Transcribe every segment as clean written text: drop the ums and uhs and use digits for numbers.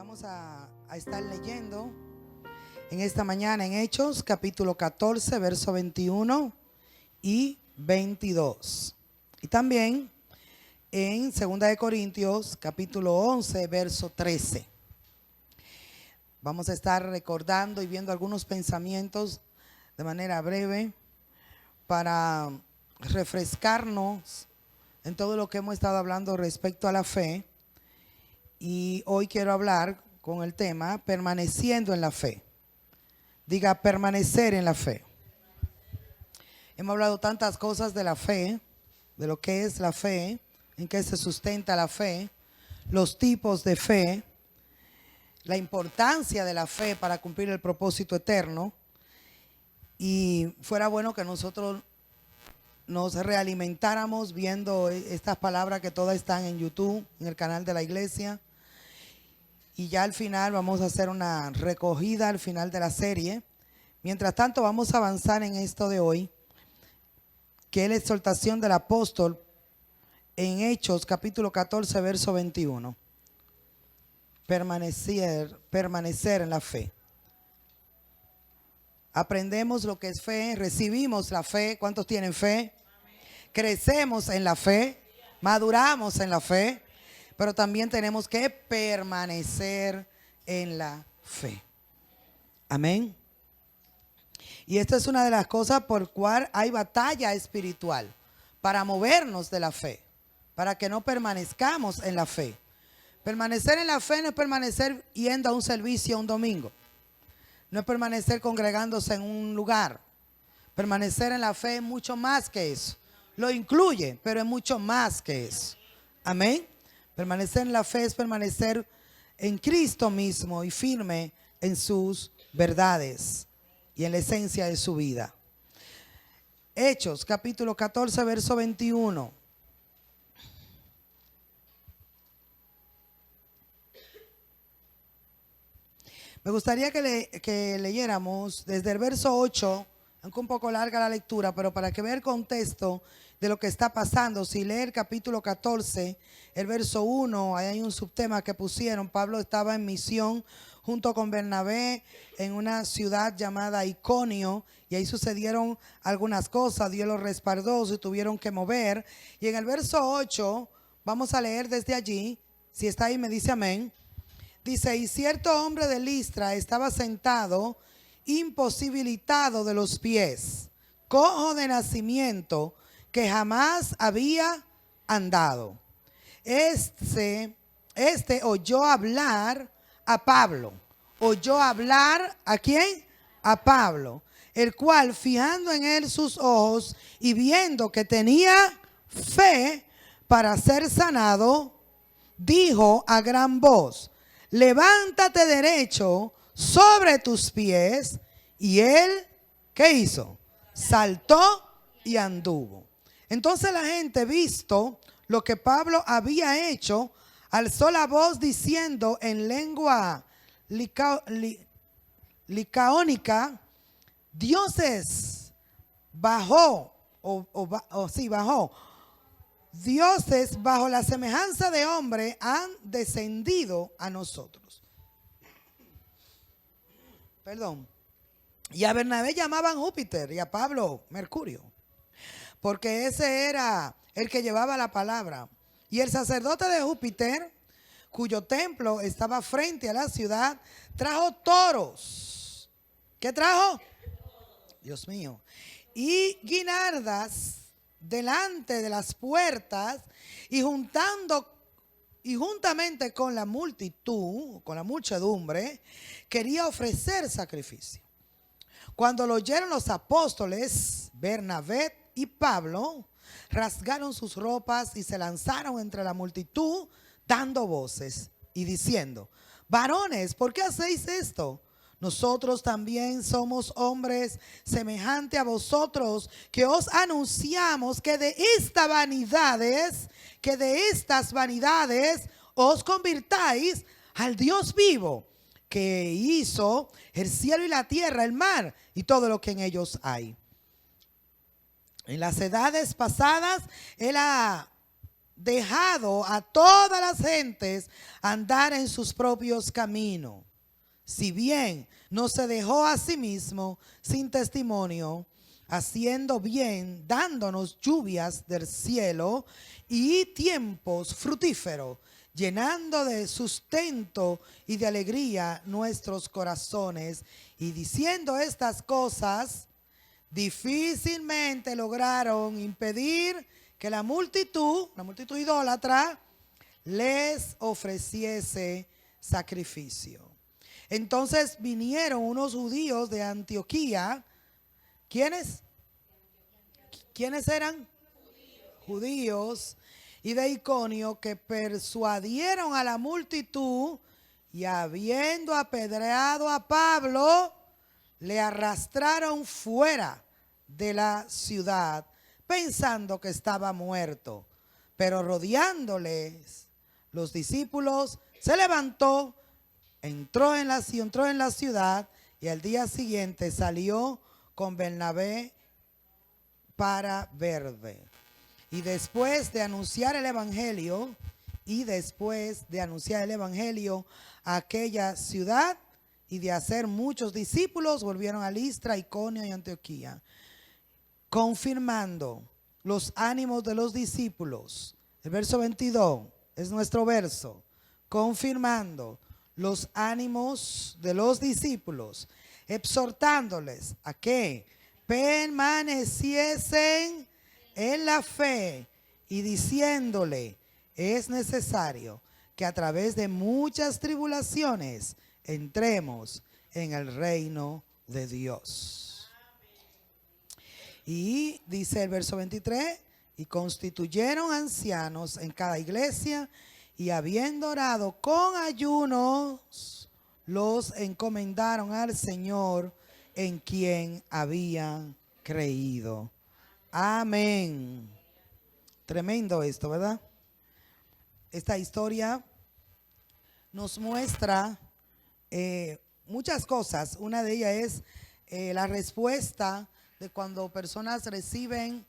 Vamos a estar leyendo en esta mañana en Hechos, capítulo 14, verso 21 y 22. Y también en 2 de Corintios, capítulo 11, verso 13. Vamos a estar recordando y viendo algunos pensamientos de manera breve para refrescarnos en todo lo que hemos estado hablando respecto a la fe. Y hoy quiero hablar con el tema permaneciendo en la fe. Diga, permanecer en la fe. Hemos hablado tantas cosas de la fe, de lo que es la fe, en qué se sustenta la fe, los tipos de fe, la importancia de la fe para cumplir el propósito eterno. Y fuera bueno que nosotros nos realimentáramos viendo estas palabras que todas están en YouTube, en el canal de la iglesia. Y ya al final vamos a hacer una recogida al final de la serie. Mientras tanto vamos a avanzar en esto de hoy, que es la exhortación del apóstol en Hechos capítulo 14 verso 21. Permanecer en la fe. Aprendemos lo que es fe, recibimos la fe. ¿Cuántos tienen fe? Crecemos en la fe, maduramos en la fe, pero también tenemos que permanecer en la fe. Amén. Y esta es una de las cosas por cual hay batalla espiritual, para movernos de la fe, para que no permanezcamos en la fe. Permanecer en la fe no es permanecer yendo a un servicio un domingo, no es permanecer congregándose en un lugar. Permanecer en la fe es mucho más que eso. Lo incluye, pero es mucho más que eso. Amén. Permanecer en la fe es permanecer en Cristo mismo y firme en sus verdades y en la esencia de su vida. Hechos, capítulo 14, verso 21. Me gustaría que leyéramos desde el verso 8, aunque un poco larga la lectura, pero para que vea el contexto de lo que está pasando. Si lee el capítulo 14, el verso 1, ahí hay un subtema que pusieron. Pablo estaba en misión junto con Bernabé en una ciudad llamada Iconio, y ahí sucedieron algunas cosas. Dios los respaldó, se tuvieron que mover. Y en el verso 8, vamos a leer desde allí. Si está ahí me dice amén. Dice: y cierto hombre de Listra estaba sentado, imposibilitado de los pies, cojo de nacimiento, que jamás había andado. Este oyó hablar a Pablo. Oyó hablar ¿a quién? A Pablo, el cual, fijando en él sus ojos y viendo que tenía fe para ser sanado, dijo a gran voz: levántate derecho sobre tus pies. Y él, ¿qué hizo? Saltó y anduvo. Entonces la gente, visto lo que Pablo había hecho, alzó la voz diciendo en lengua licaónica: dioses bajó, bajó. Dioses bajo la semejanza de hombre han descendido a nosotros. Perdón. Y a Bernabé llamaban Júpiter y a Pablo Mercurio, porque ese era el que llevaba la palabra. Y el sacerdote de Júpiter, cuyo templo estaba frente a la ciudad, trajo toros. ¿Qué trajo? Dios mío. Y guinardas delante de las puertas, y juntamente con la multitud, con la muchedumbre, quería ofrecer sacrificio. Cuando lo oyeron los apóstoles Bernabé y Pablo, rasgaron sus ropas y se lanzaron entre la multitud, dando voces y diciendo: varones, ¿por qué hacéis esto? Nosotros también somos hombres semejantes a vosotros, que os anunciamos que de estas vanidades os convirtáis al Dios vivo, que hizo el cielo y la tierra, el mar y todo lo que en ellos hay. En las edades pasadas él ha dejado a todas las gentes andar en sus propios caminos. Si bien no se dejó a sí mismo sin testimonio, haciendo bien, dándonos lluvias del cielo y tiempos fructíferos, llenando de sustento y de alegría nuestros corazones, y diciendo estas cosas, difícilmente lograron impedir que la multitud idólatra, les ofreciese sacrificio. Entonces vinieron unos judíos de Antioquía. ¿Quiénes? ¿Quiénes eran? Judíos. Y de Iconio, que persuadieron a la multitud, y habiendo apedreado a Pablo, le arrastraron fuera de la ciudad, pensando que estaba muerto. Pero rodeándoles los discípulos, se levantó, entró en la ciudad, y al día siguiente salió con Bernabé para Derbe. Y después de anunciar el evangelio, a aquella ciudad y de hacer muchos discípulos, volvieron a Listra, Iconio y Antioquía, confirmando los ánimos de los discípulos. El verso 22 es nuestro verso. Confirmando los ánimos de los discípulos, exhortándoles a que permaneciesen en la fe, y diciéndole: es necesario que a través de muchas tribulaciones entremos en el reino de Dios. Y dice el verso 23, y constituyeron ancianos en cada iglesia, y habiendo orado con ayunos, los encomendaron al Señor en quien habían creído. Amén. Tremendo esto, ¿verdad? Esta historia nos muestra muchas cosas. Una de ellas es la respuesta de cuando personas reciben,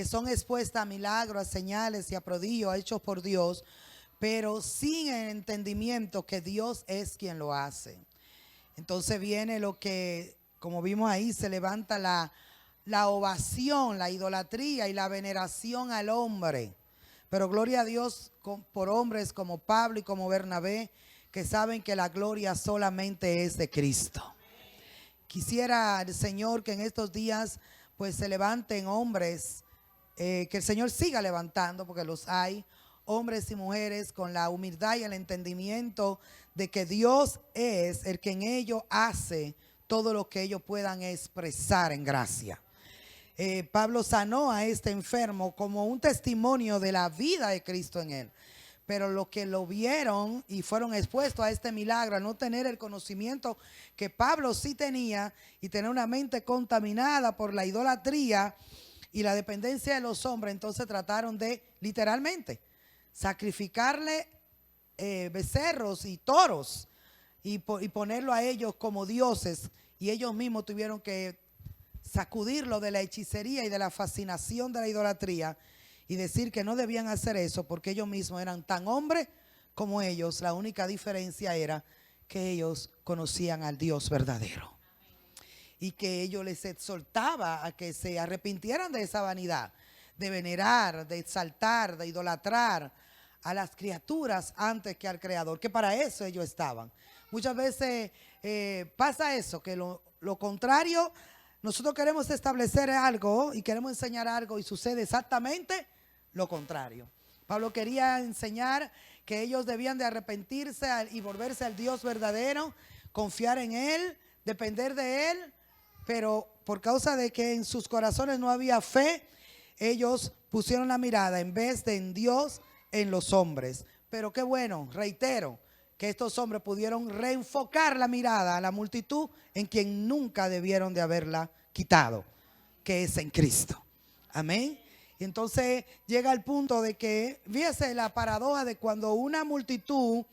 son expuestas a milagros, a señales y a prodigios hechos por Dios, pero sin el entendimiento que Dios es quien lo hace. Entonces viene lo que, como vimos ahí, se levanta la ovación, la idolatría y la veneración al hombre. Pero gloria a Dios por hombres como Pablo y como Bernabé, que saben que la gloria solamente es de Cristo. Quisiera el Señor que en estos días pues se levanten hombres, que el Señor siga levantando, porque los hay, hombres y mujeres con la humildad y el entendimiento de que Dios es el que en ellos hace todo lo que ellos puedan expresar en gracia. Pablo sanó a este enfermo como un testimonio de la vida de Cristo en él. Pero los que lo vieron y fueron expuestos a este milagro, al no tener el conocimiento que Pablo sí tenía, y tener una mente contaminada por la idolatría y la dependencia de los hombres, entonces trataron de, literalmente, sacrificarle becerros y toros y ponerlo a ellos como dioses, y ellos mismos tuvieron que sacudirlo de la hechicería y de la fascinación de la idolatría, y decir que no debían hacer eso porque ellos mismos eran tan hombres como ellos. La única diferencia era que ellos conocían al Dios verdadero, y que ellos les exhortaba a que se arrepintieran de esa vanidad, de venerar, de exaltar, de idolatrar a las criaturas antes que al Creador, que para eso ellos estaban. Muchas veces pasa eso, que lo contrario, nosotros queremos establecer algo y queremos enseñar algo, y sucede exactamente lo contrario. Pablo quería enseñar que ellos debían de arrepentirse y volverse al Dios verdadero, confiar en Él, depender de Él, pero por causa de que en sus corazones no había fe, ellos pusieron la mirada en vez de en Dios, en los hombres. Pero qué bueno, reitero, que estos hombres pudieron reenfocar la mirada a la multitud en quien nunca debieron de haberla quitado, que es en Cristo. Amén. Y entonces llega el punto de que, fíjese la paradoja de cuando una multitud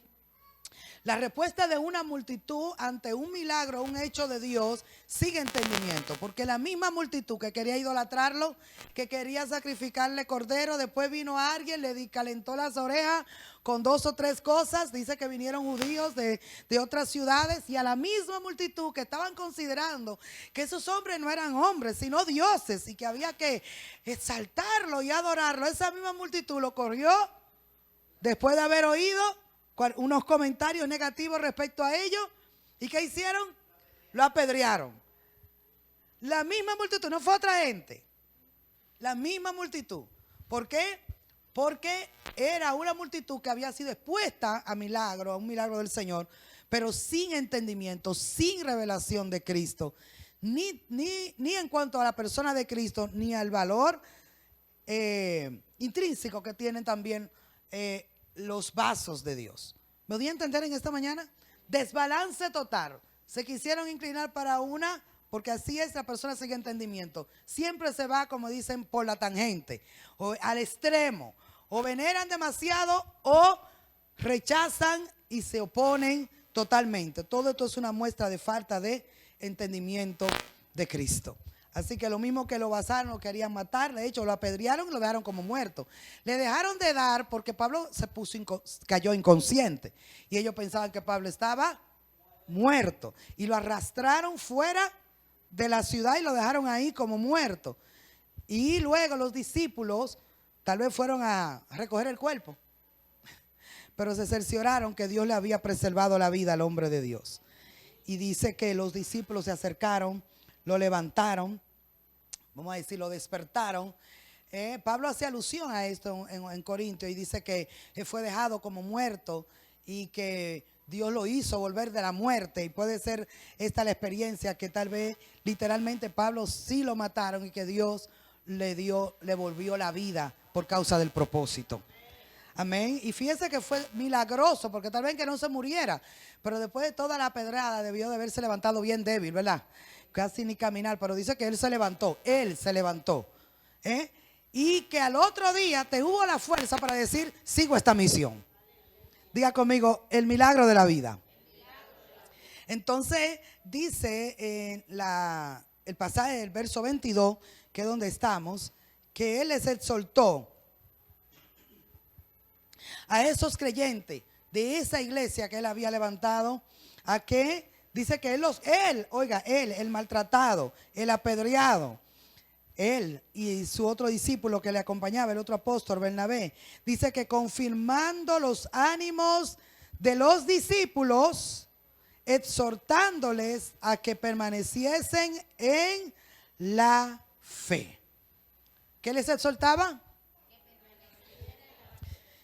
La respuesta de una multitud ante un milagro, un hecho de Dios, sigue entendimiento. Porque la misma multitud que quería idolatrarlo, que quería sacrificarle cordero, después vino alguien, le calentó las orejas con 2 o 3 cosas. Dice que vinieron judíos de otras ciudades, y a la misma multitud que estaban considerando que esos hombres no eran hombres, sino dioses, y que había que exaltarlo y adorarlo, esa misma multitud lo corrió después de haber oído unos comentarios negativos respecto a ellos. ¿Y qué hicieron? Lo apedrearon. La misma multitud, no fue otra gente. La misma multitud. ¿Por qué? Porque era una multitud que había sido expuesta a milagro, a un milagro del Señor, pero sin entendimiento, sin revelación de Cristo, ni en cuanto a la persona de Cristo, ni al valor intrínseco que tienen también los vasos de Dios. ¿Me voy a entender en esta mañana? Desbalance total. Se quisieron inclinar para una, porque así es, la persona sin entendimiento. Siempre se va, como dicen, por la tangente, o al extremo, o veneran demasiado, o rechazan y se oponen totalmente. Todo esto es una muestra de falta de entendimiento de Cristo. Así que lo mismo que lo basaron, lo querían matar, de hecho lo apedrearon y lo dejaron como muerto. Le dejaron de dar porque Pablo cayó inconsciente, y ellos pensaban que Pablo estaba muerto, y lo arrastraron fuera de la ciudad y lo dejaron ahí como muerto. Y luego los discípulos tal vez fueron a recoger el cuerpo, pero se cercioraron que Dios le había preservado la vida al hombre de Dios. Y dice que los discípulos se acercaron, lo levantaron, vamos a decir, lo despertaron. Pablo hace alusión a esto en Corintios, y dice que fue dejado como muerto y que Dios lo hizo volver de la muerte. Y puede ser esta la experiencia, que tal vez literalmente Pablo sí lo mataron y que Dios le volvió la vida por causa del propósito. Amén. Y fíjese que fue milagroso, porque tal vez que no se muriera, pero después de toda la pedrada debió de haberse levantado bien débil, ¿verdad? Casi ni caminar, pero dice que él se levantó, y que al otro día tuvo la fuerza para decir: sigo esta misión. Diga conmigo: el milagro de la vida. Entonces dice el pasaje del verso 22, que es donde estamos, que él les exhortó a esos creyentes de esa iglesia que él había levantado, a que dice que él, el maltratado, el apedreado, él y su otro discípulo que le acompañaba, el otro apóstol Bernabé, dice que confirmando los ánimos de los discípulos, exhortándoles a que permaneciesen en la fe. ¿Qué les exhortaba?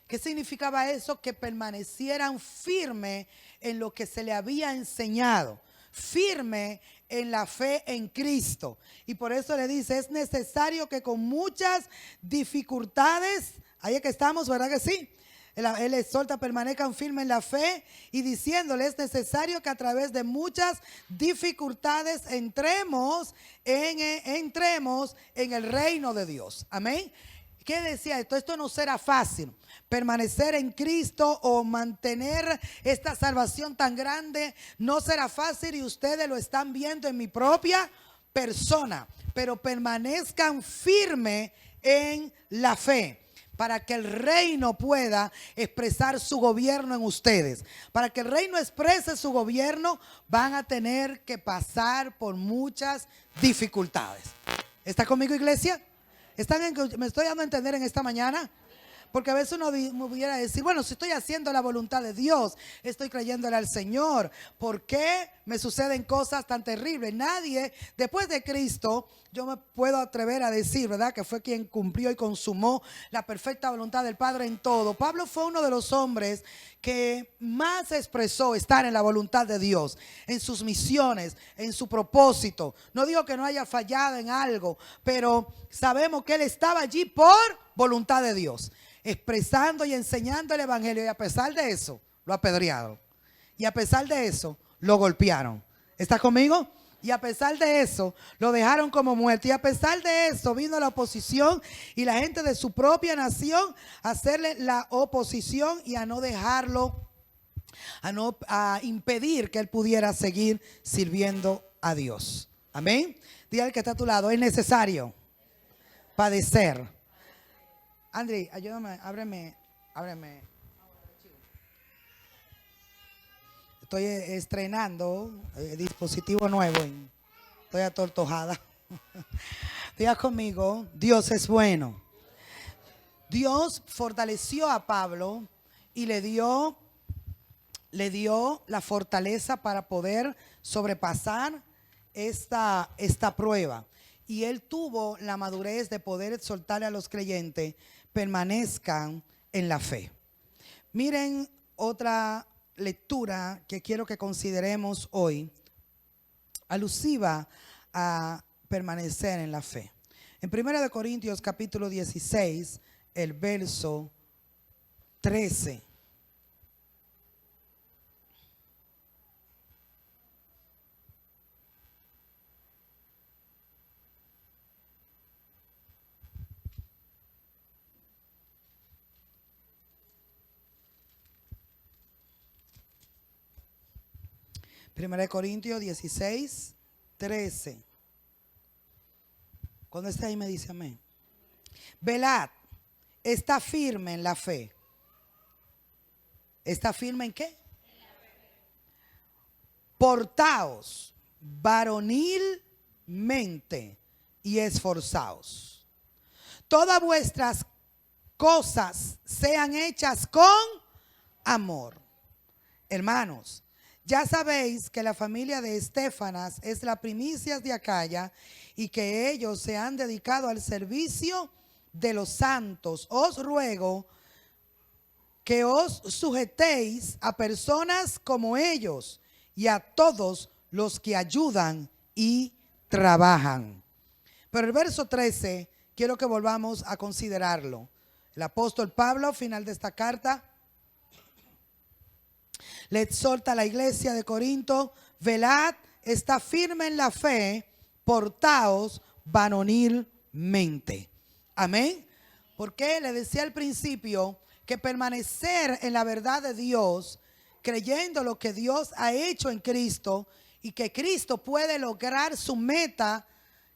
¿Qué significaba eso? Que permanecieran firmes en lo que se le había enseñado, firme en la fe en Cristo. Y por eso le dice: es necesario que con muchas dificultades, ahí es que estamos, ¿verdad que sí? Él exhorta: permanezcan firmes en la fe, y diciéndole: es necesario que a través de muchas dificultades entremos en el reino de Dios. Amén. ¿Qué decía esto? Esto no será fácil. Permanecer en Cristo o mantener esta salvación tan grande no será fácil, y ustedes lo están viendo en mi propia persona. Pero permanezcan firmes en la fe, para que el reino pueda expresar su gobierno en ustedes. Para que el reino exprese su gobierno, van a tener que pasar por muchas dificultades. ¿Está conmigo, iglesia? ¿Me estoy dando a entender en esta mañana? Porque a veces uno me pudiera decir: bueno, si estoy haciendo la voluntad de Dios, estoy creyéndole al Señor, ¿por qué me suceden cosas tan terribles? Nadie, después de Cristo, yo me puedo atrever a decir, ¿verdad?, que fue quien cumplió y consumó la perfecta voluntad del Padre en todo. Pablo fue uno de los hombres que más expresó estar en la voluntad de Dios, en sus misiones, en su propósito. No digo que no haya fallado en algo, pero sabemos que él estaba allí por voluntad de Dios, expresando y enseñando el evangelio. Y a pesar de eso, lo apedrearon. Y a pesar de eso, lo golpearon. ¿Estás conmigo? Y a pesar de eso, lo dejaron como muerto. Y a pesar de eso, vino la oposición y la gente de su propia nación a hacerle la oposición y a no dejarlo a impedir que él pudiera seguir sirviendo a Dios. Amén. Dile al que está a tu lado, es necesario padecer. André, ayúdame, ábreme. Estoy estrenando dispositivo nuevo. Estoy atortojada. Diga conmigo, Dios es bueno. Dios fortaleció a Pablo y le dio la fortaleza para poder sobrepasar esta prueba. Y él tuvo la madurez de poder exhortarle a los creyentes, permanezcan en la fe. Miren otra lectura que quiero que consideremos hoy, alusiva a permanecer en la fe. En 1 Corintios capítulo 16, el verso 13. Primera de Corintios 16, 13. Cuando esté ahí me dice amén. Velad, está firme en la fe. ¿Está firme en qué? En la fe. Portaos varonilmente y esforzaos. Todas vuestras cosas sean hechas con amor. Hermanos, ya sabéis que la familia de Estéfanas es la primicia de Acaya y que ellos se han dedicado al servicio de los santos. Os ruego que os sujetéis a personas como ellos y a todos los que ayudan y trabajan. Pero el verso 13 quiero que volvamos a considerarlo. El apóstol Pablo, final de esta carta, le exhorta a la iglesia de Corinto: velad, está firme en la fe, portaos varonilmente. Amén. Porque le decía al principio que permanecer en la verdad de Dios, creyendo lo que Dios ha hecho en Cristo y que Cristo puede lograr su meta,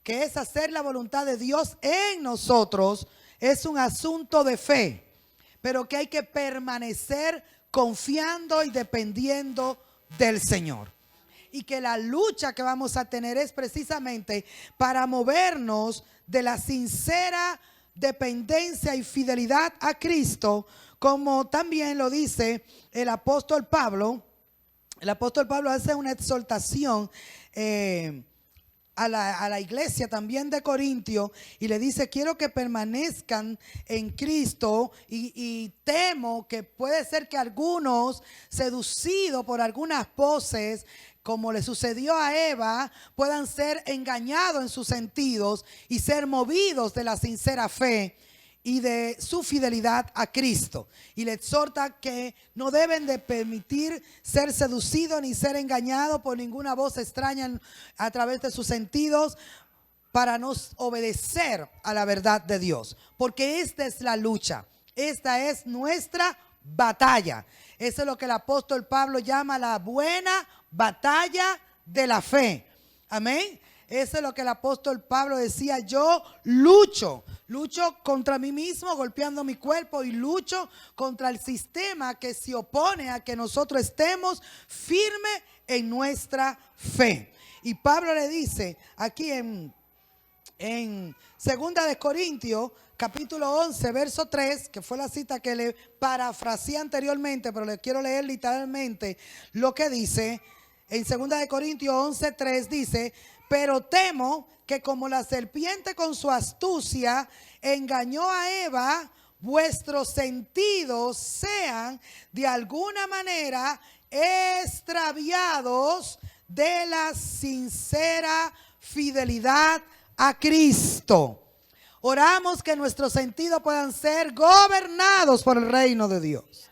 que es hacer la voluntad de Dios en nosotros, es un asunto de fe, pero que hay que permanecer confiando y dependiendo del Señor. Y que la lucha que vamos a tener es precisamente para movernos de la sincera dependencia y fidelidad a Cristo, como también lo dice el apóstol Pablo. El apóstol Pablo hace una exhortación a la iglesia también de Corintio y le dice: quiero que permanezcan en Cristo y temo que puede ser que algunos, seducidos por algunas voces, como le sucedió a Eva, puedan ser engañados en sus sentidos y ser movidos de la sincera fe y de su fidelidad a Cristo. Y le exhorta que no deben de permitir ser seducidos ni ser engañados por ninguna voz extraña a través de sus sentidos, para no obedecer a la verdad de Dios. Porque esta es la lucha, esta es nuestra batalla. Eso es lo que el apóstol Pablo llama la buena batalla de la fe. Amén. Eso es lo que el apóstol Pablo decía: yo lucho contra mí mismo, golpeando mi cuerpo, y lucho contra el sistema que se opone a que nosotros estemos firmes en nuestra fe. Y Pablo le dice aquí en 2 de Corintios capítulo 11 verso 3, que fue la cita que le parafraseé anteriormente, pero le quiero leer literalmente lo que dice. En 2 de Corintios 11, 3 dice: pero temo que como la serpiente con su astucia engañó a Eva, vuestros sentidos sean de alguna manera extraviados de la sincera fidelidad a Cristo. Oramos que nuestros sentidos puedan ser gobernados por el reino de Dios,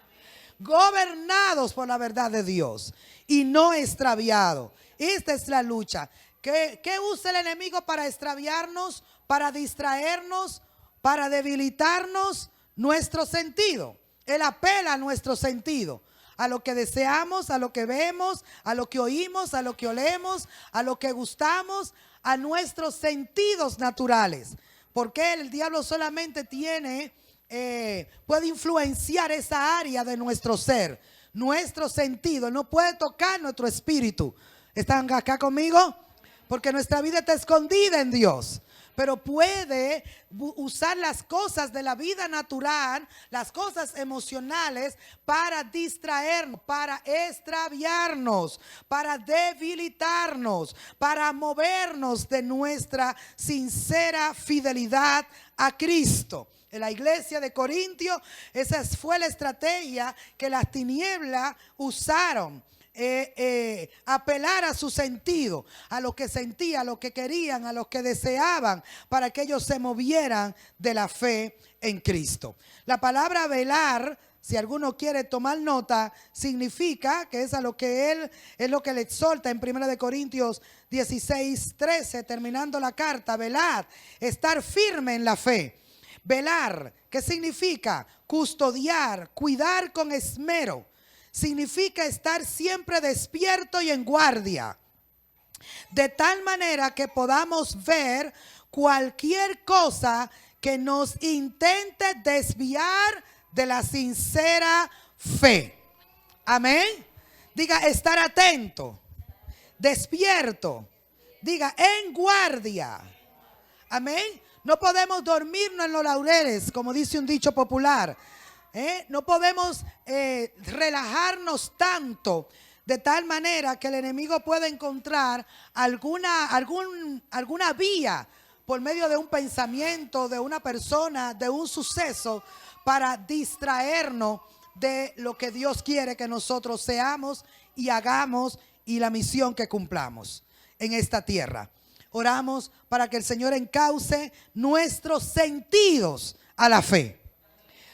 gobernados por la verdad de Dios y no extraviados. Esta es la lucha. ¿Qué usa el enemigo para extraviarnos, para distraernos, para debilitarnos? Nuestro sentido. Él apela a nuestro sentido. a lo que deseamos, a lo que vemos, a lo que oímos, a lo que olemos, a lo que gustamos, a nuestros sentidos naturales. Porque el diablo solamente puede influenciar esa área de nuestro ser, nuestro sentido. No puede tocar nuestro espíritu. ¿Están acá conmigo? Porque nuestra vida está escondida en Dios. Pero puede usar las cosas de la vida natural, las cosas emocionales, para distraernos, para extraviarnos, para debilitarnos, para movernos de nuestra sincera fidelidad a Cristo. En la iglesia de Corintios, esa fue la estrategia que las tinieblas usaron. Apelar a su sentido, a lo que sentían, a lo que querían, a lo que deseaban, para que ellos se movieran de la fe en Cristo. La palabra velar, si alguno quiere tomar nota, significa que es a lo que él es lo que le exhorta en 1 Corintios 16:13, terminando la carta. Velad, estar firme en la fe. Velar, ¿qué significa? Custodiar, cuidar con esmero. Significa estar siempre despierto y en guardia, de tal manera que podamos ver cualquier cosa que nos intente desviar de la sincera fe. Amén. Diga, estar atento, despierto. Diga, en guardia. Amén. No podemos dormirnos en los laureles, como dice un dicho popular. No podemos relajarnos tanto, de tal manera que el enemigo pueda encontrar alguna vía por medio de un pensamiento, de una persona, de un suceso, para distraernos de lo que Dios quiere que nosotros seamos y hagamos, y la misión que cumplamos en esta tierra. Oramos para que el Señor encauce nuestros sentidos a la fe.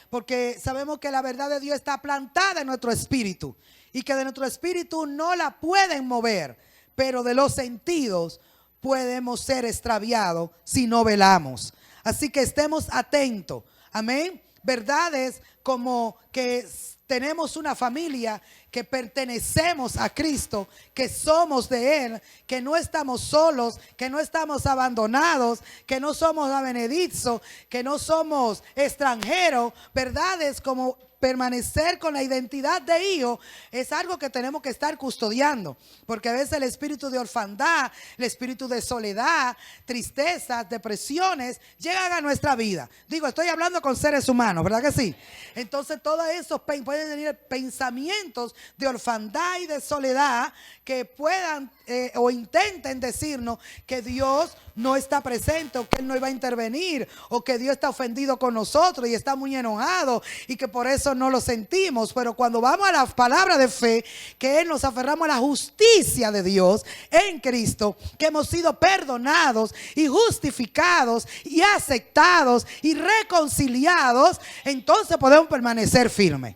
Porque sabemos que la verdad de Dios está plantada en nuestro espíritu y que de nuestro espíritu no la pueden mover, pero de los sentidos podemos ser extraviados si no velamos. Así que estemos atentos. Amén. Verdades como que tenemos una familia, que pertenecemos a Cristo, que somos de Él, que no estamos solos, que no estamos abandonados, que no somos abenedizos, que no somos extranjeros. Verdades como permanecer con la identidad de hijo es algo que tenemos que estar custodiando, porque a veces el espíritu de orfandad, el espíritu de soledad, tristezas, depresiones llegan a nuestra vida. Digo, estoy hablando con seres humanos, ¿verdad que sí? Entonces todos esos pueden venir pensamientos de orfandad y de soledad que puedan o intenten decirnos que Dios no está presente, o que Él no iba a intervenir, o que Dios está ofendido con nosotros y está muy enojado y que por eso no lo sentimos. Pero cuando vamos a la palabra de fe, que nos aferramos a la justicia de Dios en Cristo, que hemos sido perdonados y justificados y aceptados y reconciliados, entonces podemos permanecer firmes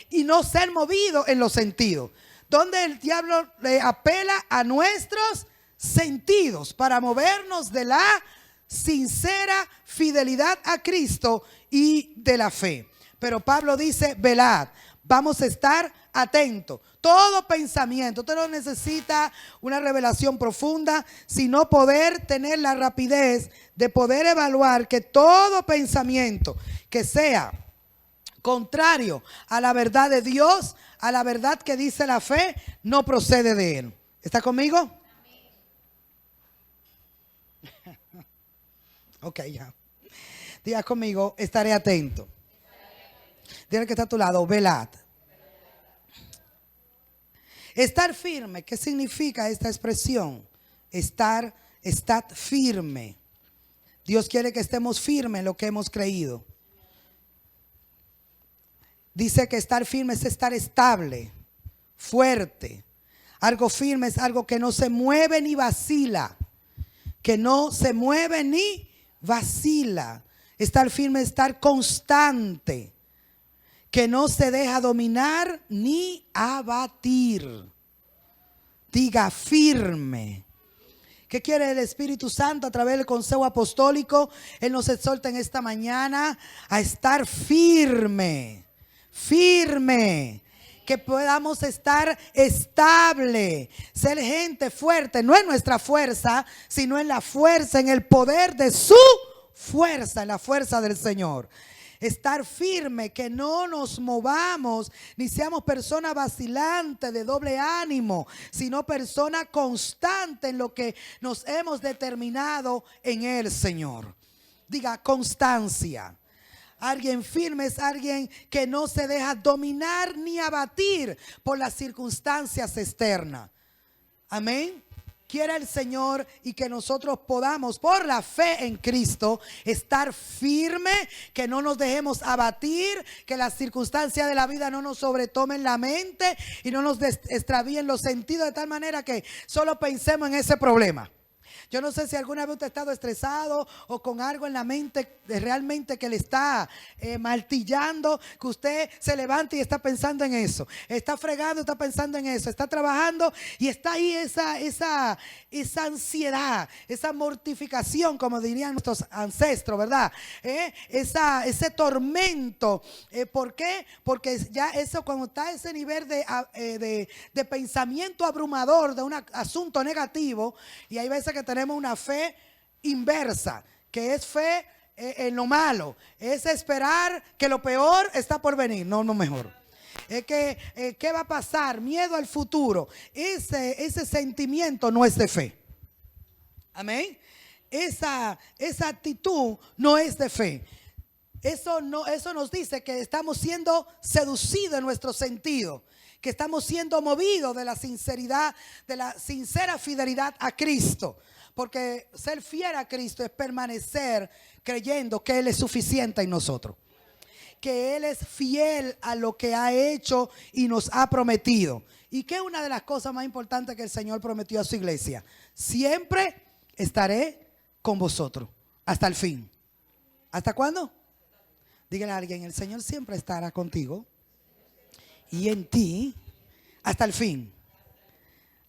y no ser movidos en los sentidos, donde el diablo le apela a nuestros sentidos para movernos de la sincera fidelidad a Cristo y de la fe. Pero Pablo dice, velad, vamos a estar atentos. Todo pensamiento, usted no necesita una revelación profunda, sino poder tener la rapidez de poder evaluar que todo pensamiento que sea contrario a la verdad de Dios, a la verdad que dice la fe, no procede de Él. ¿Está conmigo? Ok, ya. Diga conmigo, estaré atento. Dile que está a tu lado, velad. Estar firme, ¿qué significa esta expresión? Estad firme. Dios quiere que estemos firmes en lo que hemos creído. Dice que estar firme es estar estable, fuerte. Algo firme es algo que no se mueve ni vacila. Que no se mueve ni vacila. Estar firme es estar constante, que no se deja dominar ni abatir. Diga firme. ¿Qué quiere el Espíritu Santo a través del Consejo Apostólico? Él nos exhorta en esta mañana a estar firme, firme. que podamos estar estable, ser gente fuerte, no en nuestra fuerza, sino en la fuerza, en el poder de su fuerza, en la fuerza del Señor. Estar firme, que no nos movamos, ni seamos personas vacilantes de doble ánimo, sino personas constantes en lo que nos hemos determinado en el Señor. Diga constancia. Alguien firme es alguien que no se deja dominar ni abatir por las circunstancias externas. Amén. Quiera el Señor y que nosotros podamos, por la fe en Cristo, estar firme, que no nos dejemos abatir, que las circunstancias de la vida no nos sobretomen la mente y no nos extravíen los sentidos de tal manera que solo pensemos en ese problema. Yo no sé si alguna vez usted ha estado estresado o con algo en la mente realmente que le está martillando, que usted se levanta y está pensando en eso. Está fregando y está pensando en eso. Está trabajando y está ahí esa ansiedad, esa mortificación, como dirían nuestros ancestros, ¿verdad? Ese tormento. ¿Por qué? Porque ya eso, cuando está a ese nivel de pensamiento abrumador de un asunto negativo, y hay veces que tenemos una fe inversa, que es fe en lo malo, es esperar que lo peor está por venir, no mejor. Es que, ¿qué va a pasar? Miedo al futuro. Ese sentimiento no es de fe. Amén. Esa actitud no es de fe. Eso nos dice que estamos siendo seducidos en nuestro sentido, que estamos siendo movidos de la sinceridad, de la sincera fidelidad a Cristo. Porque ser fiel a Cristo es permanecer creyendo que Él es suficiente en nosotros, que Él es fiel a lo que ha hecho y nos ha prometido. Y que es una de las cosas más importantes que el Señor prometió a su iglesia: siempre estaré con vosotros hasta el fin. ¿Hasta cuándo? Dígale a alguien: el Señor siempre estará contigo y en ti hasta el fin.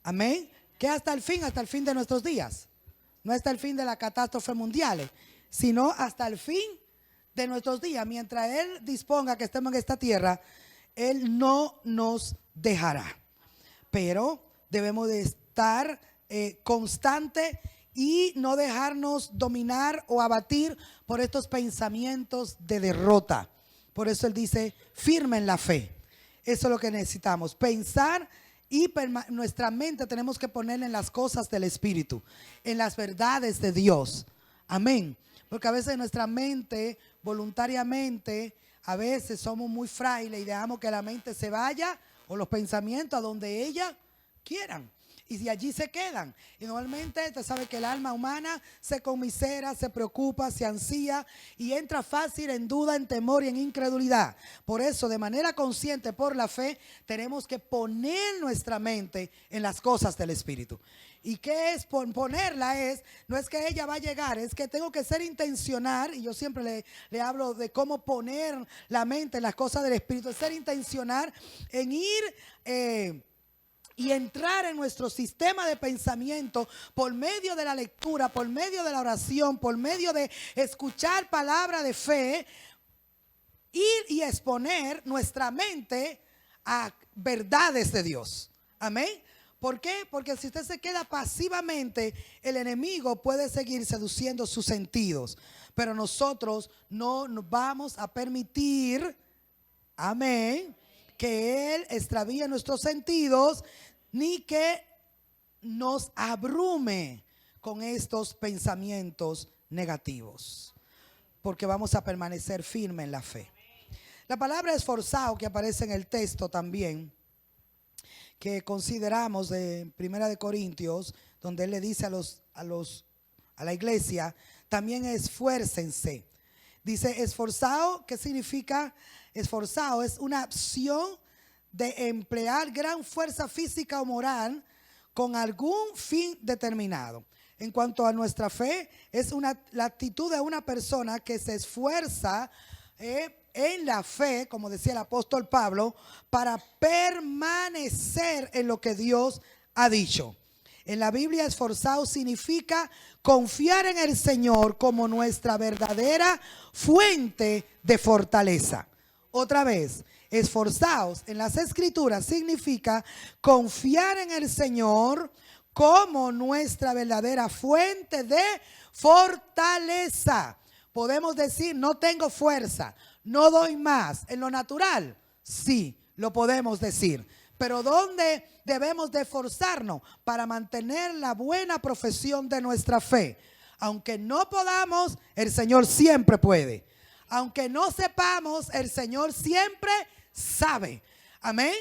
Amén. ¿Qué hasta el fin? Hasta el fin de nuestros días. No hasta el fin de las catástrofes mundiales, sino hasta el fin de nuestros días. Mientras Él disponga que estemos en esta tierra, Él no nos dejará. Pero debemos de estar constantes y no dejarnos dominar o abatir por estos pensamientos de derrota. Por eso Él dice: firme en la fe. Eso es lo que necesitamos, pensar. Y nuestra mente tenemos que ponerla en las cosas del Espíritu, en las verdades de Dios. Amén. Porque a veces nuestra mente, voluntariamente, a veces somos muy frágiles y dejamos que la mente se vaya, o los pensamientos, a donde ella quieran. Y de allí se quedan. Y normalmente usted sabe que el alma humana se conmisera, se preocupa, se ansía y entra fácil en duda, en temor y en incredulidad. Por eso, de manera consciente, por la fe, tenemos que poner nuestra mente en las cosas del Espíritu. ¿Y qué es ponerla? No es que ella va a llegar, es que tengo que ser intencional. Y yo siempre le hablo de cómo poner la mente en las cosas del Espíritu. Es ser intencional en ir y entrar en nuestro sistema de pensamiento por medio de la lectura, por medio de la oración, por medio de escuchar palabra de fe, ir y exponer nuestra mente a verdades de Dios. Amén. ¿Por qué? Porque si usted se queda pasivamente, el enemigo puede seguir seduciendo sus sentidos. Pero nosotros no nos vamos a permitir, amén, que Él extravíe nuestros sentidos, ni que nos abrume con estos pensamientos negativos, porque vamos a permanecer firmes en la fe. La palabra esforzado, que aparece en el texto también, que consideramos de Primera de Corintios, donde él le dice a la iglesia, también esfuércense. Dice esforzado. ¿Qué significa esforzado? Es una acción de emplear gran fuerza física o moral con algún fin determinado. En cuanto a nuestra fe, es la actitud de una persona que se esfuerza en la fe, como decía el apóstol Pablo, para permanecer en lo que Dios ha dicho. En la Biblia, esforzado significa confiar en el Señor como nuestra verdadera fuente de fortaleza. Otra vez, esforzaos en las escrituras significa confiar en el Señor como nuestra verdadera fuente de fortaleza. Podemos decir, no tengo fuerza, no doy más. En lo natural, sí, lo podemos decir. Pero ¿dónde debemos de esforzarnos? Para mantener la buena profesión de nuestra fe. Aunque no podamos, el Señor siempre puede. Aunque no sepamos, el Señor siempre sabe. Amén.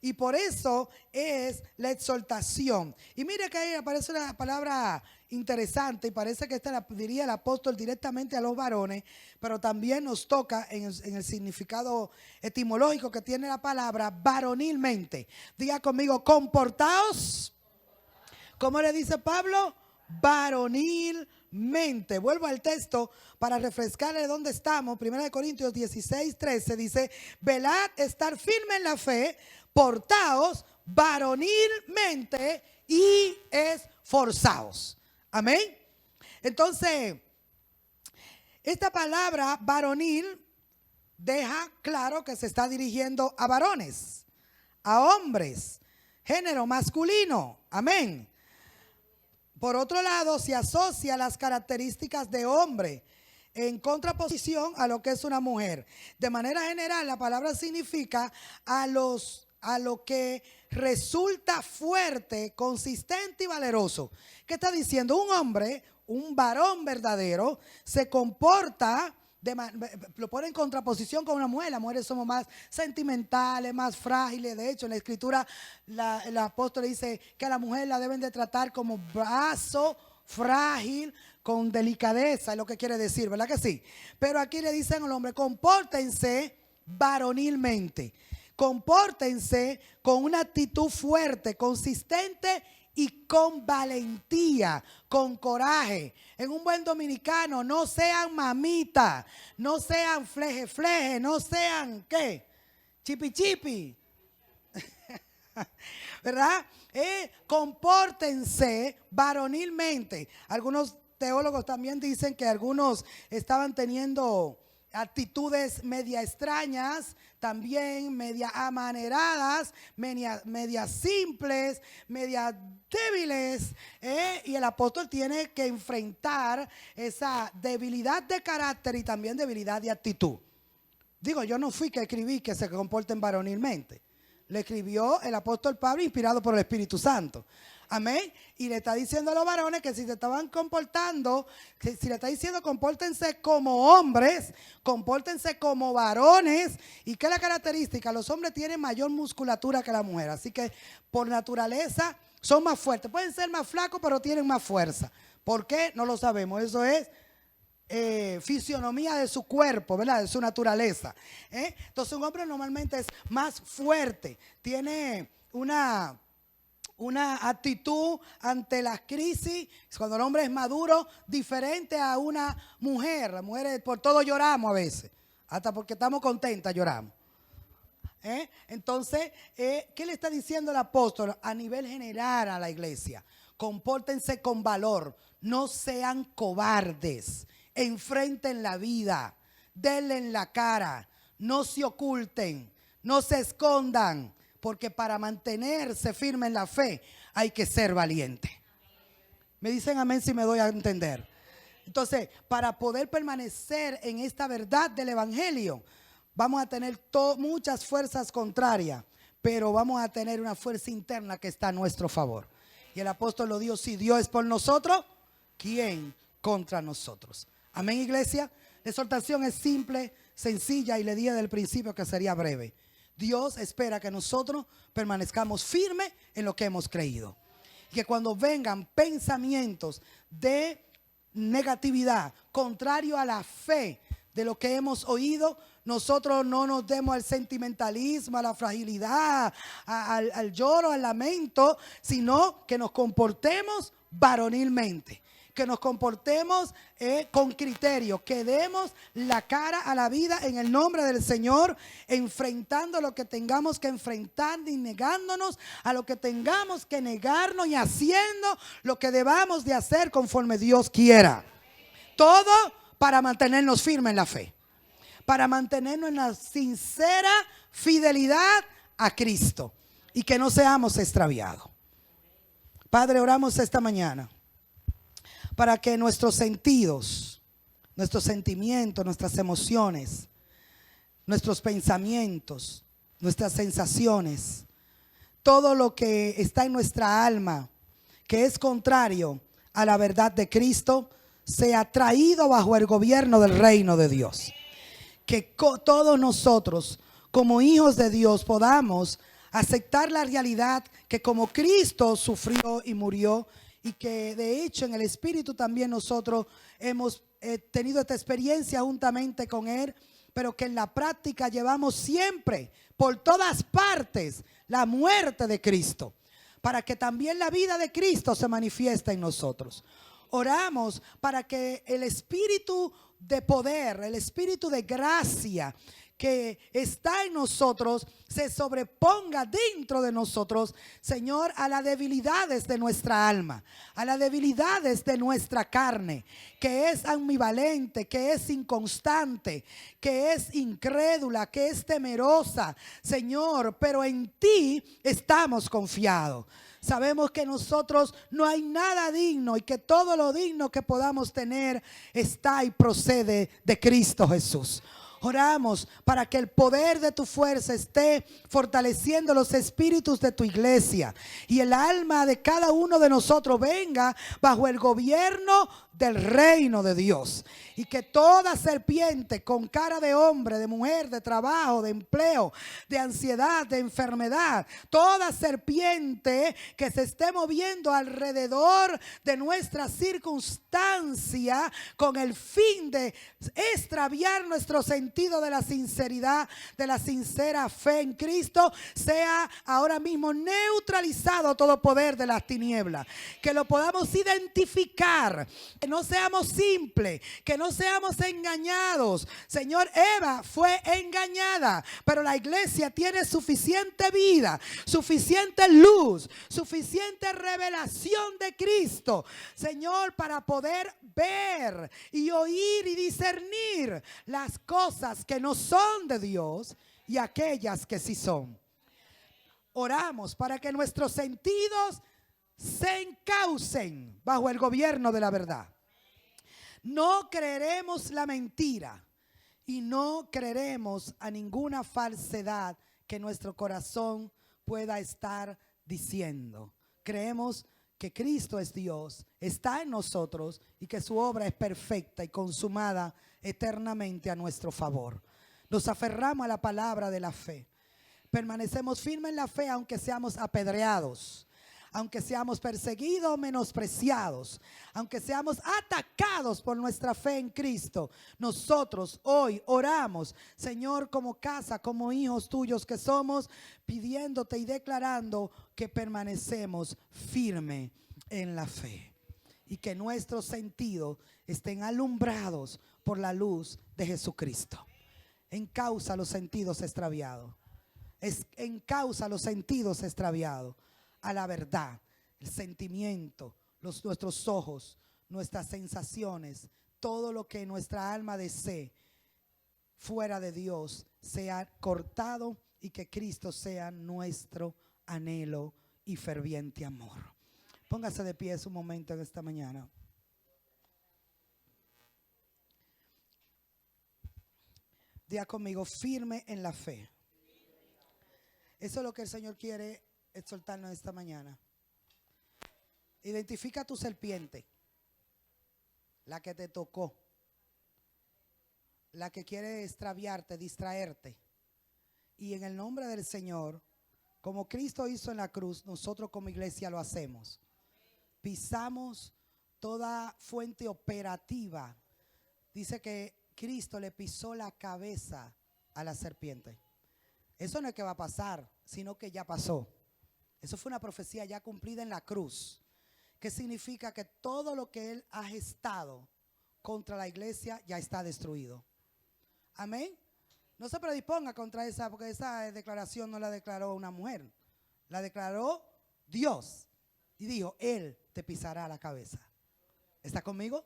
Y por eso es la exhortación. Y mire que ahí aparece una palabra interesante y parece que esta la diría el apóstol directamente a los varones, pero también nos toca en el significado etimológico que tiene la palabra varonilmente. Diga conmigo, comportaos. ¿Cómo le dice Pablo? Varonilmente. Vuelvo al texto para refrescarle dónde estamos. 1 Corintios 16:13 dice, velad, estar firme en la fe, portaos varonilmente y esforzaos. Amén. Entonces, esta palabra varonil deja claro que se está dirigiendo a varones, a hombres, género masculino. Amén. Por otro lado, se asocia las características de hombre en contraposición a lo que es una mujer. De manera general, la palabra significa a lo que resulta fuerte, consistente y valeroso. ¿Qué está diciendo? Un hombre, un varón verdadero, se comporta, lo pone en contraposición con una mujer. Las mujeres somos más sentimentales, más frágiles. De hecho, en la escritura el apóstol dice que a la mujer la deben de tratar como vaso frágil, con delicadeza, es lo que quiere decir, ¿verdad que sí? Pero aquí le dicen al hombre, compórtense varonilmente. Compórtense con una actitud fuerte, consistente y con valentía, con coraje. En un buen dominicano, no sean mamita, no sean fleje fleje, no sean ¿qué? Chipi chipi. ¿Verdad? Compórtense varonilmente. Algunos teólogos también dicen que algunos estaban teniendo actitudes media extrañas, también media amaneradas, media simples, media débiles, y el apóstol tiene que enfrentar esa debilidad de carácter y también debilidad de actitud. Digo, yo no fui que escribí que se comporten varonilmente. Le escribió el apóstol Pablo inspirado por el Espíritu Santo. Amén. Y le está diciendo a los varones que si se estaban comportando, que si le está diciendo compórtense como hombres, compórtense como varones. ¿Y qué es la característica? Los hombres tienen mayor musculatura que la mujer. Así que por naturaleza son más fuertes. Pueden ser más flacos, pero tienen más fuerza. ¿Por qué? No lo sabemos. Eso es fisionomía de su cuerpo, ¿verdad? De su naturaleza. Entonces un hombre normalmente es más fuerte. Tiene una actitud ante las crisis, cuando el hombre es maduro, diferente a una mujer. Las mujeres por todo lloramos a veces, hasta porque estamos contentas lloramos. Entonces, ¿qué le está diciendo el apóstol a nivel general a la iglesia? Compórtense con valor, no sean cobardes, enfrenten la vida, denle en la cara, no se oculten, no se escondan. Porque para mantenerse firme en la fe hay que ser valiente. Me dicen amén si me doy a entender. Entonces, para poder permanecer en esta verdad del evangelio, vamos a tener muchas fuerzas contrarias, pero vamos a tener una fuerza interna que está a nuestro favor. Y el apóstol lo dijo, si Dios es por nosotros, ¿quién contra nosotros? Amén, iglesia. La exhortación es simple, sencilla y le dije del principio que sería breve. Dios espera que nosotros permanezcamos firmes en lo que hemos creído. Y que cuando vengan pensamientos de negatividad, contrario a la fe de lo que hemos oído, nosotros no nos demos al sentimentalismo, a la fragilidad, al lloro, al lamento, sino que nos comportemos varonilmente. Que nos comportemos con criterio, que demos la cara a la vida en el nombre del Señor, enfrentando lo que tengamos que enfrentar y negándonos a lo que tengamos que negarnos y haciendo lo que debamos de hacer conforme Dios quiera. Todo para mantenernos firmes en la fe. para mantenernos en la sincera fidelidad a Cristo y que no seamos extraviados. Padre, oramos esta mañana para que nuestros sentidos, nuestros sentimientos, nuestras emociones, nuestros pensamientos, nuestras sensaciones, todo lo que está en nuestra alma que es contrario a la verdad de Cristo, sea traído bajo el gobierno del reino de Dios. Que todos nosotros, como hijos de Dios, podamos aceptar la realidad que como Cristo sufrió y murió, y que de hecho en el Espíritu también nosotros hemos tenido esta experiencia juntamente con Él, pero que en la práctica llevamos siempre por todas partes la muerte de Cristo, para que también la vida de Cristo se manifieste en nosotros. Oramos para que el espíritu de poder, el espíritu de gracia que está en nosotros se sobreponga dentro de nosotros, Señor, a las debilidades de nuestra alma, a las debilidades de nuestra carne, que es ambivalente, que es inconstante, que es incrédula, que es temerosa, Señor, pero en ti estamos confiados. Sabemos que nosotros no hay nada digno y que todo lo digno que podamos tener está y procede de Cristo Jesús. Oramos para que el poder de tu fuerza esté fortaleciendo los espíritus de tu iglesia y el alma de cada uno de nosotros venga bajo el gobierno del reino de Dios, y que toda serpiente con cara de hombre, de mujer, de trabajo, de empleo, de ansiedad, de enfermedad, toda serpiente que se esté moviendo alrededor de nuestra circunstancia con el fin de extraviar nuestro sentido de la sinceridad, de la sincera fe en Cristo, sea ahora mismo neutralizado todo poder de las tinieblas, que lo podamos identificar, que no seamos simples, que no seamos engañados. Señor, Eva fue engañada, pero la iglesia tiene suficiente vida, suficiente luz, suficiente revelación de Cristo, Señor, para poder ver y oír y discernir las cosas que no son de Dios y aquellas que sí son. Oramos para que nuestros sentidos se encaucen bajo el gobierno de la verdad. No creeremos la mentira y no creeremos a ninguna falsedad que nuestro corazón pueda estar diciendo. Creemos que Cristo es Dios, está en nosotros y que su obra es perfecta y consumada eternamente a nuestro favor. Nos aferramos a la palabra de la fe. Permanecemos firmes en la fe aunque seamos apedreados, aunque seamos perseguidos o menospreciados, aunque seamos atacados por nuestra fe en Cristo. Nosotros hoy oramos, Señor, como casa, como hijos tuyos que somos, pidiéndote y declarando que permanecemos firmes en la fe y que nuestros sentidos estén alumbrados por la luz de Jesucristo. Encausa los sentidos extraviados. Encausa los sentidos extraviados a la verdad, el sentimiento, nuestros ojos, nuestras sensaciones, todo lo que nuestra alma desee fuera de Dios sea cortado y que Cristo sea nuestro anhelo y ferviente amor. Póngase de pie un momento en esta mañana. Diga conmigo, firme en la fe. Eso es lo que el Señor quiere exhortarnos esta mañana. Identifica tu serpiente, la que te tocó, la que quiere extraviarte, distraerte. Y en el nombre del Señor, como Cristo hizo en la cruz, nosotros como iglesia lo hacemos. Pisamos toda fuente operativa. Dice que Cristo le pisó la cabeza a la serpiente. Eso no es que va a pasar, sino que ya pasó. Eso fue una profecía ya cumplida en la cruz. ¿Qué significa? Que todo lo que Él ha gestado contra la iglesia ya está destruido. Amén. No se predisponga contra esa, porque esa declaración no la declaró una mujer. La declaró Dios. Y dijo, Él te pisará la cabeza. ¿Está conmigo?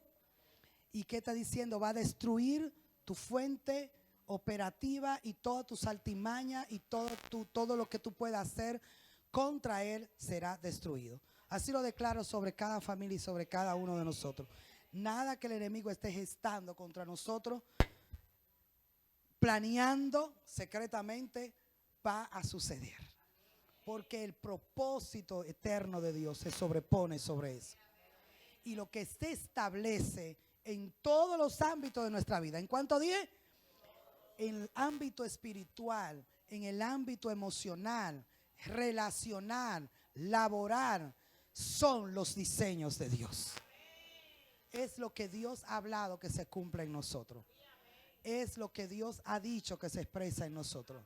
¿Y qué está diciendo? Va a destruir tu fuente operativa y todas tus artimañas y todo lo que tú puedas hacer contra él será destruido. Así lo declaro sobre cada familia y sobre cada uno de nosotros. Nada que el enemigo esté gestando contra nosotros, planeando secretamente, va a suceder. Porque el propósito eterno de Dios se sobrepone sobre eso. Y lo que se establece en todos los ámbitos de nuestra vida. ¿En cuánto dije? En el ámbito espiritual, en el ámbito emocional, relacional, laboral, son los diseños de Dios. Es lo que Dios ha hablado que se cumple en nosotros. Es lo que Dios ha dicho que se expresa en nosotros.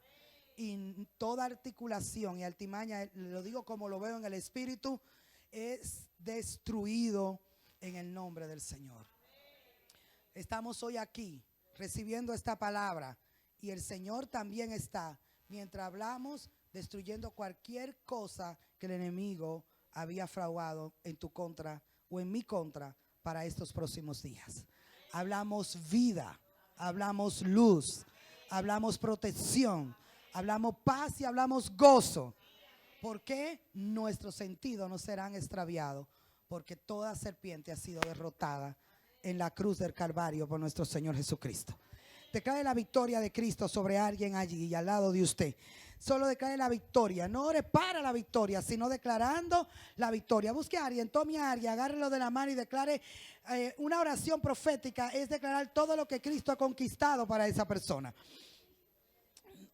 Y toda articulación y artimaña, lo digo como lo veo en el espíritu, es destruido en el nombre del Señor. Estamos hoy aquí recibiendo esta palabra y el Señor también está, mientras hablamos, destruyendo cualquier cosa que el enemigo había fraguado en tu contra o en mi contra para estos próximos días. Hablamos vida, hablamos luz, hablamos protección, hablamos paz y hablamos gozo. ¿Por qué? Nuestros sentidos no serán extraviados, porque toda serpiente ha sido derrotada en la cruz del Calvario por nuestro Señor Jesucristo. Declare la victoria de Cristo sobre alguien allí y al lado de usted. Solo declare la victoria. No ore para la victoria, sino declarando la victoria. Busque a alguien, tome a alguien, agárrelo de la mano y declare. Una oración profética es declarar todo lo que Cristo ha conquistado para esa persona.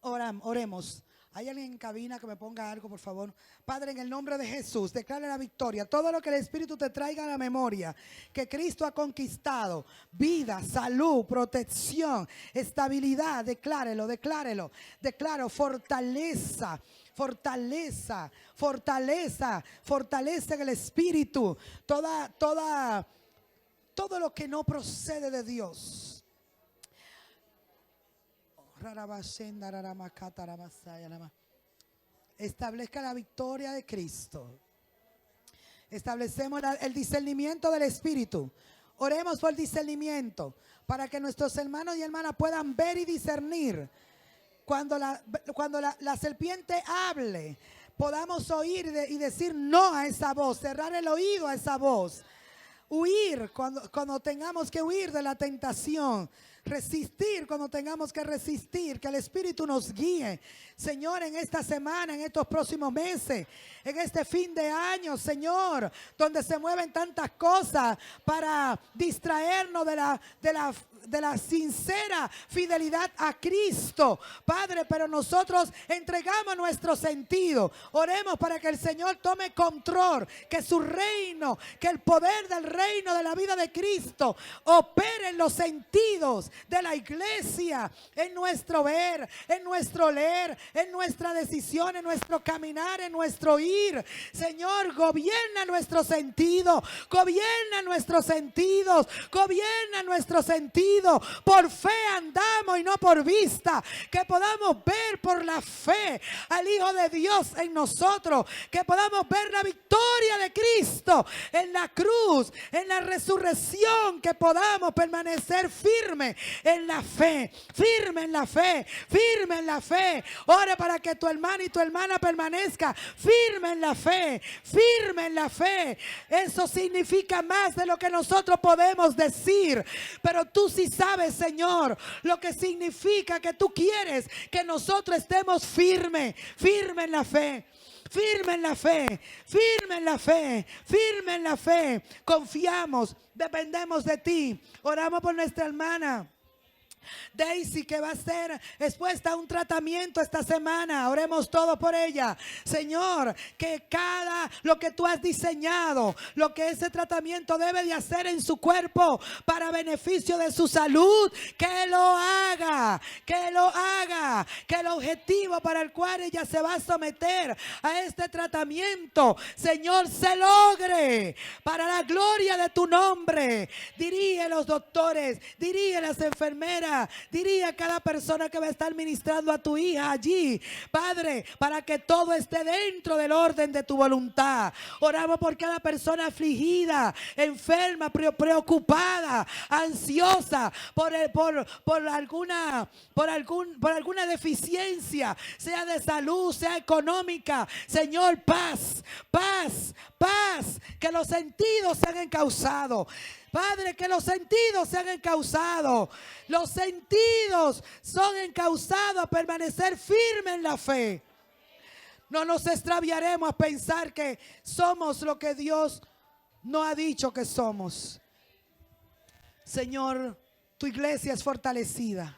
Oremos. ¿Hay alguien en cabina que me ponga algo, por favor? Padre, en el nombre de Jesús, declare la victoria. Todo lo que el Espíritu te traiga a la memoria, que Cristo ha conquistado. Vida, salud, protección, estabilidad. Declárelo, declárelo. Declaro fortaleza. Fortaleza, fortaleza, fortaleza en el Espíritu. Todo lo que no procede de Dios. Establezca la victoria de Cristo. Establecemos el discernimiento del Espíritu. Oremos por el discernimiento para que nuestros hermanos y hermanas puedan ver y discernir. Cuando la serpiente hable, podamos oír y decir no a esa voz, cerrar el oído a esa voz. Huir cuando tengamos que huir de la tentación. Resistir cuando tengamos que resistir, que el Espíritu nos guíe, Señor, en esta semana, en estos próximos meses, en este fin de año, Señor, donde se mueven tantas cosas para distraernos de la sincera fidelidad a Cristo, Padre, pero nosotros entregamos nuestro sentido. Oremos para que el Señor tome control, que su reino, que el poder del reino de la vida de Cristo opere en los sentidos de la iglesia, en nuestro ver, en nuestro leer, en nuestra decisión, en nuestro caminar, en nuestro ir. Señor, gobierna nuestro sentido, gobierna nuestros sentidos, gobierna nuestro sentido. Por fe andamos y no por vista, que podamos ver por la fe al Hijo de Dios en nosotros, que podamos ver la victoria de Cristo en la cruz, en la resurrección, que podamos permanecer firmes en la fe, firme en la fe, firme en la fe. Ora para que tu hermano y tu hermana permanezca firme en la fe, firme en la fe. Eso significa más de lo que nosotros podemos decir, pero tú sí sabes, Señor, lo que significa que tú quieres que nosotros estemos firme, firme en la fe. Firme en la fe, firme en la fe, firme en la fe. Confiamos, dependemos de ti. Oramos por nuestra hermana Daisy, que va a ser expuesta a un tratamiento esta semana. Oremos todos por ella, Señor, que lo que tú has diseñado, lo que ese tratamiento debe de hacer en su cuerpo para beneficio de su salud, que lo haga, que lo haga, que el objetivo para el cual ella se va a someter a este tratamiento, Señor, se logre para la gloria de tu nombre. Dirige a los doctores, dirige a las enfermeras, diría a cada persona que va a estar ministrando a tu hija allí, Padre, para que todo esté dentro del orden de tu voluntad. Oramos por cada persona afligida, enferma, preocupada, ansiosa por alguna deficiencia, sea de salud, sea económica. Señor, paz, paz, paz, que los sentidos sean encausados. Padre, que los sentidos sean encausados. Los sentidos son encausados a permanecer firmes en la fe. No nos extraviaremos a pensar que somos lo que Dios no ha dicho que somos. Señor, tu iglesia es fortalecida.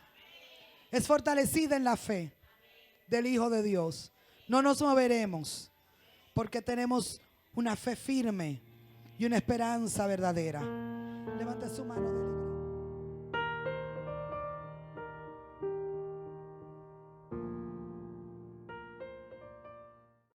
Es fortalecida en la fe del Hijo de Dios. No nos moveremos porque tenemos una fe firme y una esperanza verdadera. Levanta su mano.